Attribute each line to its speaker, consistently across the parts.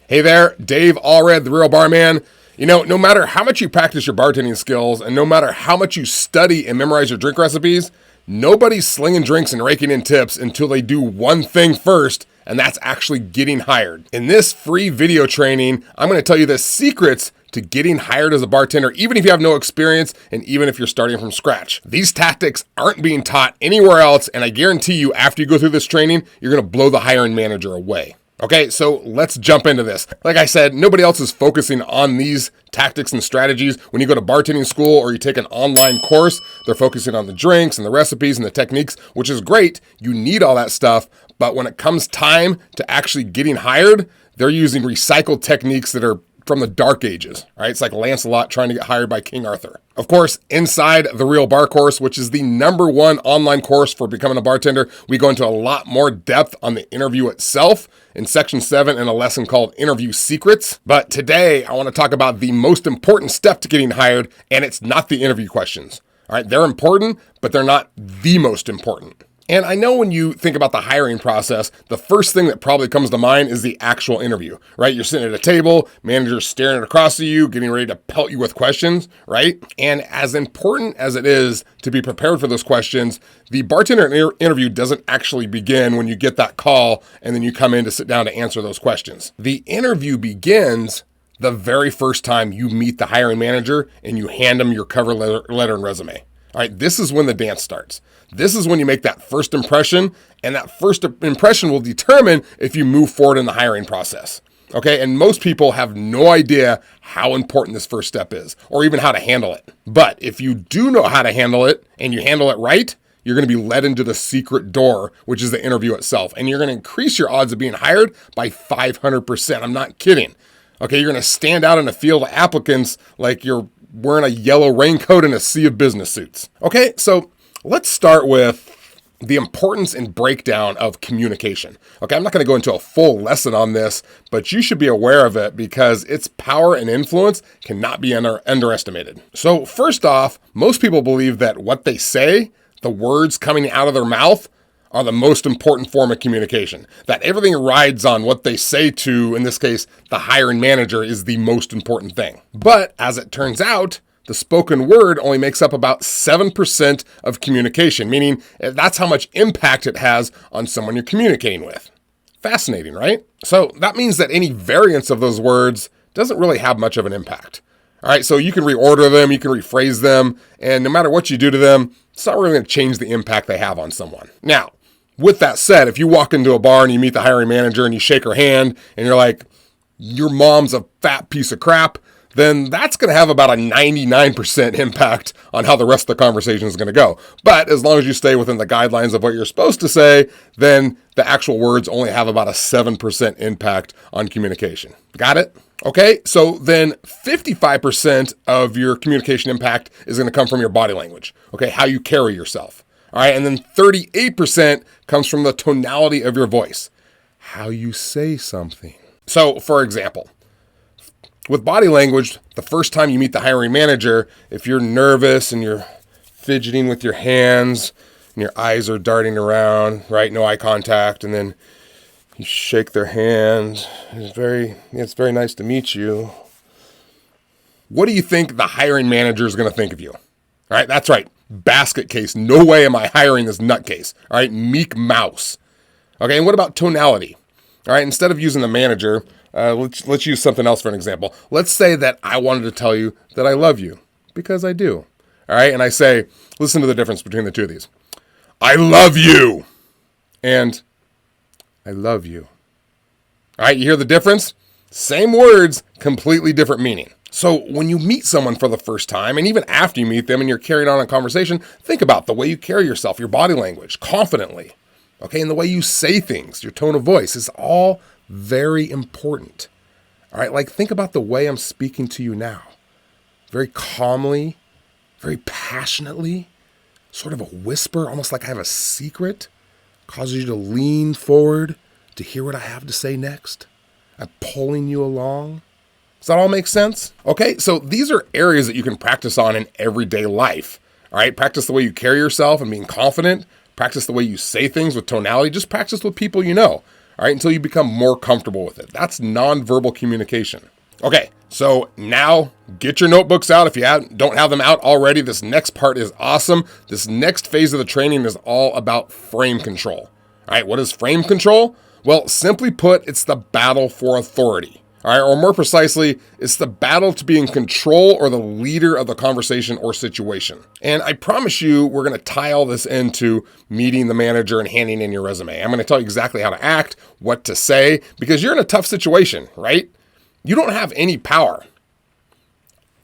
Speaker 1: Hey there, Dave Allred, the Real Barman. You know, no matter how much you practice your bartending skills and no matter how much you study and memorize your drink recipes, nobody's slinging drinks and raking in tips until they do one thing first, and that's actually getting hired. In this free video training, I'm going to tell you the secrets to getting hired as a bartender, even if you have no experience and even if you're starting from scratch. These tactics aren't being taught anywhere else, and I guarantee you, after you go through this training, you're going to blow the hiring manager away. Okay, so let's jump into this. Like I said, nobody else is focusing on these tactics and strategies. When you go to bartending school or you take an online course, they're focusing on the drinks and the recipes and the techniques, which is great. You need all that stuff. But when it comes time to actually getting hired, they're using recycled techniques that are from the dark ages, right? It's like Lancelot trying to get hired by King Arthur. Of course, inside the Real Bar course, which is the #1 online course for becoming a bartender, we go into a lot more depth on the interview itself in section 7 in a lesson called Interview Secrets. But today I want to talk about the most important step to getting hired, and it's not the interview questions. All right, they're important, but they're not the most important. And I know when you think about the hiring process, the first thing that probably comes to mind is the actual interview, right? You're sitting at a table, manager's staring across at you, getting ready to pelt you with questions, right? And as important as it is to be prepared for those questions, the bartender interview doesn't actually begin when you get that call and then you come in to sit down to answer those questions. The interview begins the very first time you meet the hiring manager and you hand them your cover letter and resume. All right, this is when the dance starts. This is when you make that first impression, and that first impression will determine if you move forward in the hiring process. Okay, and most people have no idea how important this first step is, or even how to handle it. But if you do know how to handle it, and you handle it right, you're going to be led into the secret door, which is the interview itself. And you're going to increase your odds of being hired by 500%. I'm not kidding. Okay, you're going to stand out in a field of applicants like you're wearing a yellow raincoat in a sea of business suits. Okay, so let's start with the importance and breakdown of communication. Okay, I'm not going to go into a full lesson on this, but you should be aware of it because its power and influence cannot be underestimated. So first off, most people believe that what they say, the words coming out of their mouth, are the most important form of communication. That everything rides on what they say to, in this case, the hiring manager is the most important thing. But as it turns out, the spoken word only makes up about 7% of communication, meaning that's how much impact it has on someone you're communicating with. Fascinating, right? So that means that any variance of those words doesn't really have much of an impact. All right, so you can reorder them, you can rephrase them, and no matter what you do to them, it's not really going to change the impact they have on someone. Now, with that said, if you walk into a bar and you meet the hiring manager and you shake her hand and you're like, your mom's a fat piece of crap, then that's going to have about a 99% impact on how the rest of the conversation is going to go. But as long as you stay within the guidelines of what you're supposed to say, then the actual words only have about a 7% impact on communication. Got it? Okay, so then 55% of your communication impact is going to come from your body language. Okay, how you carry yourself. All right, and then 38% comes from the tonality of your voice, how you say something. So, for example, with body language, the first time you meet the hiring manager, if you're nervous and you're fidgeting with your hands and your eyes are darting around, right, no eye contact, and then you shake their hand, it's very nice to meet you. What do you think the hiring manager is going to think of you? All right, that's right. Basket case. No way am I hiring this nutcase. All right, meek mouse. Okay, and what about tonality? All right, instead of using the manager, let's use something else for an example. Let's say that I wanted to tell you that I love you, because I do. All right, and I say, listen to the difference between the two of these. I love you, and I love you. All right, you hear the difference? Same words, completely different meaning. So when you meet someone for the first time, and even after you meet them and you're carrying on a conversation, think about the way you carry yourself, your body language, confidently, okay? And the way you say things, your tone of voice is all very important. All right, like think about the way I'm speaking to you now. Very calmly, very passionately, sort of a whisper, almost like I have a secret, causes you to lean forward to hear what I have to say next. I'm pulling you along. Does that all make sense? Okay, so these are areas that you can practice on in everyday life. All right, practice the way you carry yourself and being confident. Practice the way you say things with tonality. Just practice with people you know. all right, until you become more comfortable with it. That's nonverbal communication. Okay, so now get your notebooks out. If you don't have them out already, this next part is awesome. This next phase of the training is all about frame control. All right, what is frame control? Well, simply put, it's the battle for authority. All right, or more precisely, it's the battle to be in control or the leader of the conversation or situation. And I promise you, we're going to tie all this into meeting the manager and handing in your resume. I'm going to tell you exactly how to act, what to say, because you're in a tough situation, right? You don't have any power.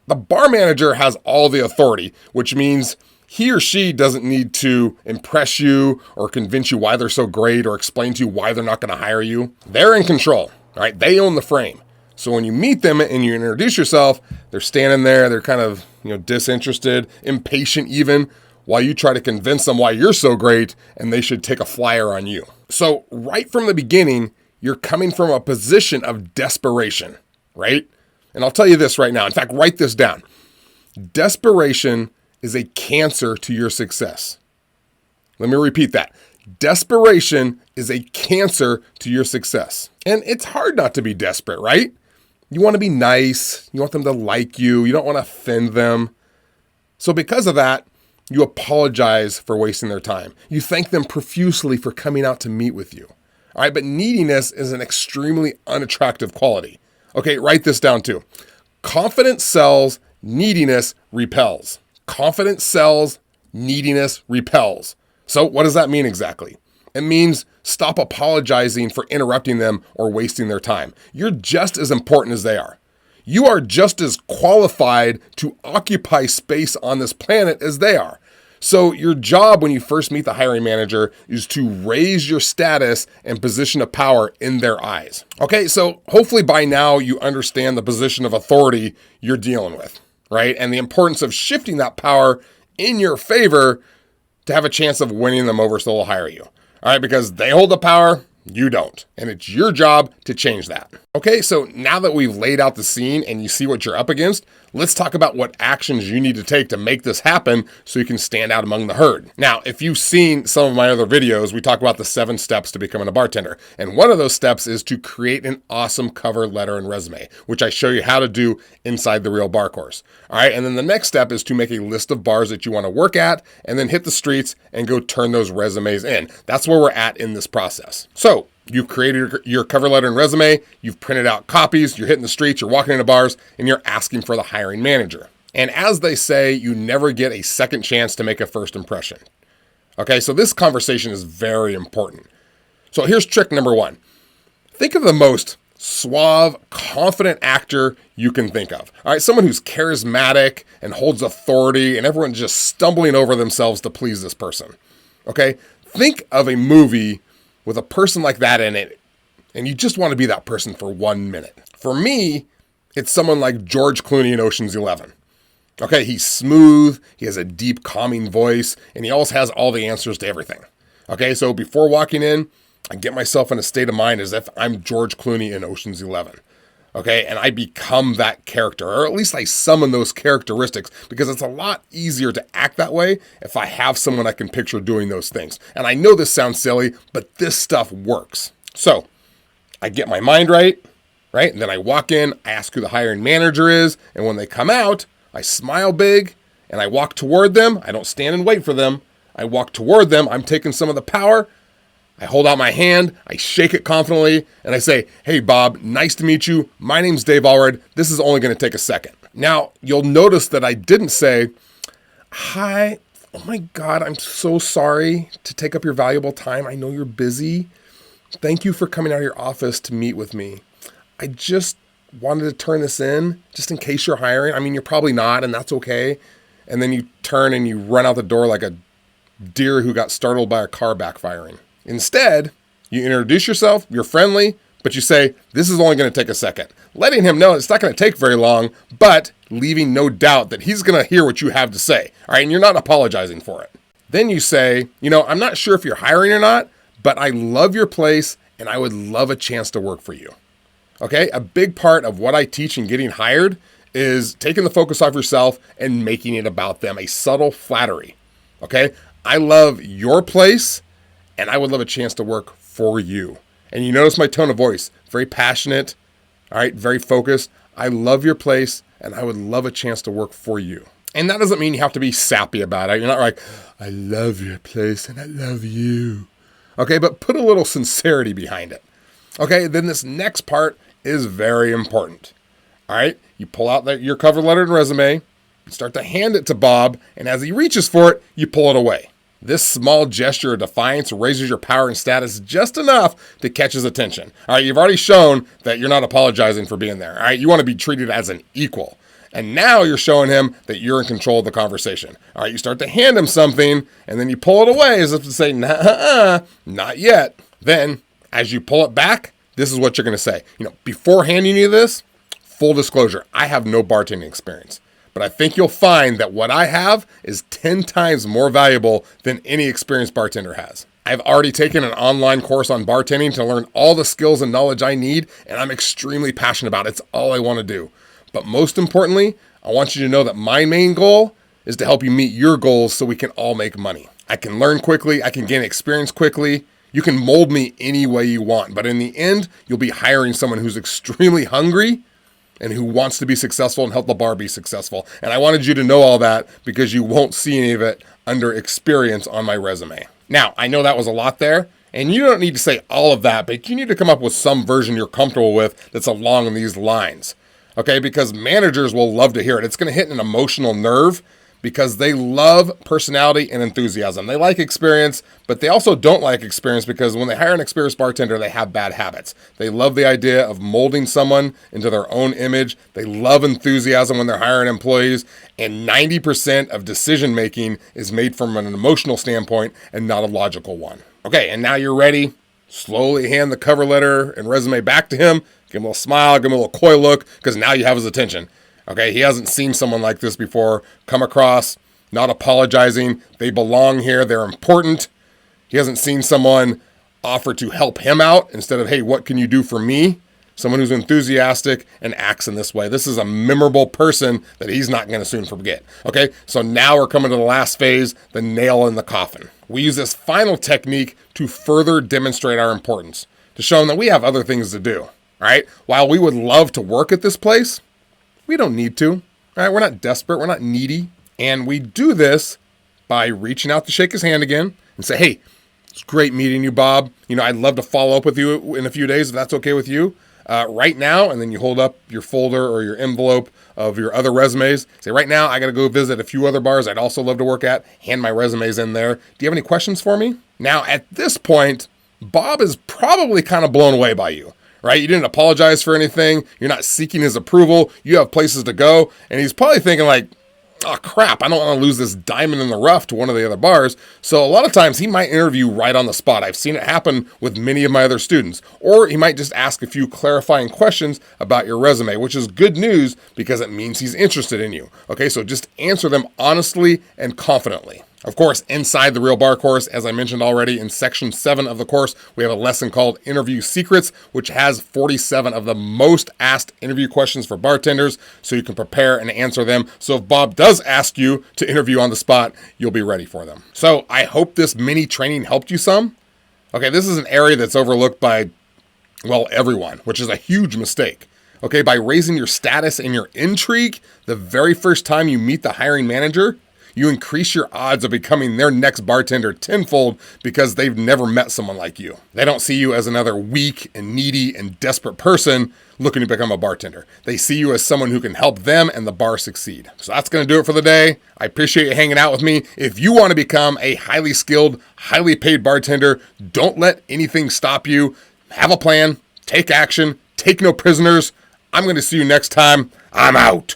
Speaker 1: The bar manager has all the authority, which means he or she doesn't need to impress you or convince you why they're so great or explain to you why they're not going to hire you. They're in control, all right? They own the frame. So when you meet them and you introduce yourself, they're standing there, they're kind of, disinterested, impatient even, while you try to convince them why you're so great and they should take a flyer on you. So right from the beginning, you're coming from a position of desperation, right? And I'll tell you this right now. In fact, write this down. Desperation is a cancer to your success. Let me repeat that. Desperation is a cancer to your success. And it's hard not to be desperate, right? You want to be nice. You want them to like you. You don't want to offend them. So because of that, you apologize for wasting their time. You thank them profusely for coming out to meet with you. All right, but neediness is an extremely unattractive quality. Okay, write this down too. Confidence sells, neediness repels. Confidence sells, neediness repels. So what does that mean exactly? It means stop apologizing for interrupting them or wasting their time. You're just as important as they are. You are just as qualified to occupy space on this planet as they are. So your job when you first meet the hiring manager is to raise your status and position of power in their eyes. Okay, so hopefully by now you understand the position of authority you're dealing with, right? And the importance of shifting that power in your favor to have a chance of winning them over so they'll hire you. All right, because they hold the power, you don't. And it's your job to change that. Okay, so now that we've laid out the scene and you see what you're up against, let's talk about what actions you need to take to make this happen so you can stand out among the herd. Now, if you've seen some of my other videos, we talk about the 7 steps to becoming a bartender. And one of those steps is to create an awesome cover letter and resume, which I show you how to do inside the Real Bar course. All right, and then the next step is to make a list of bars that you want to work at and then hit the streets and go turn those resumes in. That's where we're at in this process. So you've created your cover letter and resume, you've printed out copies, you're hitting the streets, you're walking into bars, and you're asking for the hiring manager. And as they say, you never get a second chance to make a first impression. Okay, so this conversation is very important. So here's trick number 1. Think of the most suave, confident actor you can think of. All right, someone who's charismatic and holds authority and everyone's just stumbling over themselves to please this person. Okay, think of a movie with a person like that in it, and you just want to be that person for 1 minute. For me, it's someone like George Clooney in Ocean's 11. Okay, he's smooth, he has a deep, calming voice, and he always has all the answers to everything. Okay, so before walking in, I get myself in a state of mind as if I'm George Clooney in Ocean's 11. Okay, and I become that character, or at least I summon those characteristics, because it's a lot easier to act that way if I have someone I can picture doing those things. And I know this sounds silly, but this stuff works. So I get my mind right? And then I walk in, I ask who the hiring manager is, and when they come out, I smile big, and I walk toward them. I don't stand and wait for them. I walk toward them. I'm taking some of the power. I hold out my hand, I shake it confidently, and I say, "Hey, Bob, nice to meet you. My name's Dave Allred. This is only going to take a second." Now, you'll notice that I didn't say, "Hi, oh my God, I'm so sorry to take up your valuable time. I know you're busy. Thank you for coming out of your office to meet with me. I just wanted to turn this in, just in case you're hiring. I mean, you're probably not, and that's okay." And then you turn and you run out the door like a deer who got startled by a car backfiring. Instead, you introduce yourself, you're friendly, but you say, "This is only going to take a second," letting him know it's not going to take very long, but leaving no doubt that he's going to hear what you have to say. All right, and you're not apologizing for it. Then you say, "I'm not sure if you're hiring or not, but I love your place and I would love a chance to work for you." Okay, a big part of what I teach in getting hired is taking the focus off yourself and making it about them, a subtle flattery. Okay, I love your place and I would love a chance to work for you. And you notice my tone of voice, very passionate, all right, very focused. I love your place, and I would love a chance to work for you. And that doesn't mean you have to be sappy about it. You're not like, I love your place and I love you. Okay, but put a little sincerity behind it. Okay, then this next part is very important. All right, you pull out your cover letter and resume, you start to hand it to Bob, and as he reaches for it, you pull it away. This small gesture of defiance raises your power and status just enough to catch his attention. All right, you've already shown that you're not apologizing for being there. All right, you want to be treated as an equal. And now you're showing him that you're in control of the conversation. All right, you start to hand him something, and then you pull it away as if to say, nah, not yet. Then, as you pull it back, this is what you're going to say. Before handing you this, full disclosure, I have no bartending experience. But I think you'll find that what I have is 10 times more valuable than any experienced bartender has. I've already taken an online course on bartending to learn all the skills and knowledge I need, and I'm extremely passionate about it. It's all I want to do. But most importantly, I want you to know that my main goal is to help you meet your goals so we can all make money. I can learn quickly. I can gain experience quickly. You can mold me any way you want. But in the end, you'll be hiring someone who's extremely hungry and who wants to be successful and help the bar be successful. And I wanted you to know all that because you won't see any of it under experience on my resume. Now, I know that was a lot there, and you don't need to say all of that, but you need to come up with some version you're comfortable with that's along these lines. Okay, because managers will love to hear it. It's going to hit an emotional nerve because they love personality and enthusiasm. They like experience, but they also don't like experience because when they hire an experienced bartender, they have bad habits. They love the idea of molding someone into their own image. They love enthusiasm when they're hiring employees, and 90% of decision making is made from an emotional standpoint and not a logical one. Okay, and now you're ready. Slowly hand the cover letter and resume back to him. Give him a little smile, give him a little coy look, because now you have his attention. Okay, he hasn't seen someone like this before. Come across, not apologizing. They belong here. They're important. He hasn't seen someone offer to help him out instead of, hey, what can you do for me? Someone who's enthusiastic and acts in this way. This is a memorable person that he's not going to soon forget. Okay, so now we're coming to the last phase, the nail in the coffin. We use this final technique to further demonstrate our importance, to show them that we have other things to do. All right, while we would love to work at this place, we don't need to. All right, we're not desperate, we're not needy. And we do this by reaching out to shake his hand again and say, hey, it's great meeting you, Bob. I'd love to follow up with you in a few days if that's okay with you. Right now, and then you hold up your folder or your envelope of your other resumes. Say, right now, I got to go visit a few other bars I'd also love to work at. Hand my resumes in there. Do you have any questions for me? Now, at this point, Bob is probably kind of blown away by you. Right? You didn't apologize for anything. You're not seeking his approval. You have places to go. And he's probably thinking like, oh crap, I don't want to lose this diamond in the rough to one of the other bars. So a lot of times he might interview right on the spot. I've seen it happen with many of my other students. Or he might just ask a few clarifying questions about your resume, which is good news because it means he's interested in you. Okay, so just answer them honestly and confidently. Of course, inside the Real Bar course, as I mentioned already, in section 7 of the course, we have a lesson called Interview Secrets, which has 47 of the most asked interview questions for bartenders, so you can prepare and answer them. So if Bob does ask you to interview on the spot, you'll be ready for them. So I hope this mini training helped you some. Okay, this is an area that's overlooked by, well, everyone, which is a huge mistake. Okay, by raising your status and your intrigue the very first time you meet the hiring manager, you increase your odds of becoming their next bartender tenfold because they've never met someone like you. They don't see you as another weak and needy and desperate person looking to become a bartender. They see you as someone who can help them and the bar succeed. So that's going to do it for the day. I appreciate you hanging out with me. If you want to become a highly skilled, highly paid bartender, don't let anything stop you. Have a plan, take action, take no prisoners. I'm going to see you next time. I'm out.